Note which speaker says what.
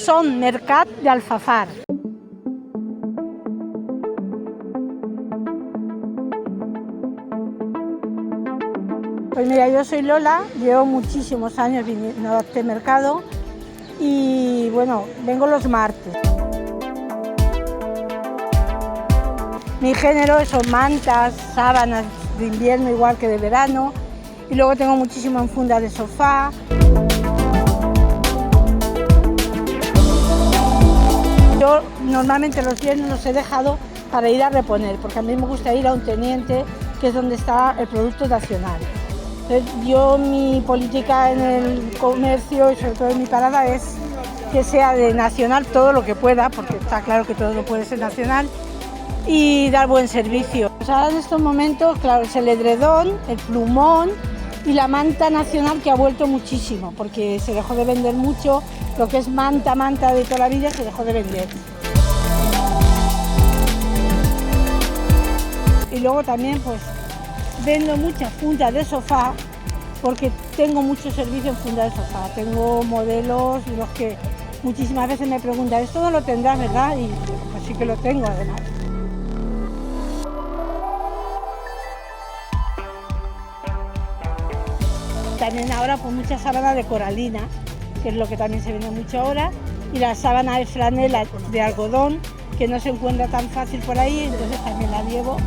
Speaker 1: Son Mercat de Alfafar. Pues mira, yo soy Lola, llevo muchísimos años viniendo a este mercado y bueno, vengo los martes. Mi género son mantas, sábanas de invierno igual que de verano y luego tengo muchísimo en fundas de sofá. Yo normalmente los viernes los he dejado para ir a reponer, porque a mí me gusta ir a un teniente, que es donde está el producto nacional. Entonces, mi política en el comercio y sobre todo en mi parada es que sea de nacional todo lo que pueda, porque está claro que todo no puede ser nacional, y dar buen servicio. Pues ahora en estos momentos, claro, es el edredón, el plumón y la manta nacional, que ha vuelto muchísimo, porque se dejó de vender mucho. Lo que es manta de toda la vida se dejó de vender. Y luego también pues vendo muchas fundas de sofá, porque tengo mucho servicio en fundas de sofá. Tengo modelos de los que muchísimas veces me preguntan, ¿esto no lo tendrás, verdad? Y pues sí que lo tengo además. También ahora pues muchas sábanas de coralina, que es lo que también se vende mucho ahora, y la sábana de franela de algodón, que no se encuentra tan fácil por ahí, entonces también la llevo.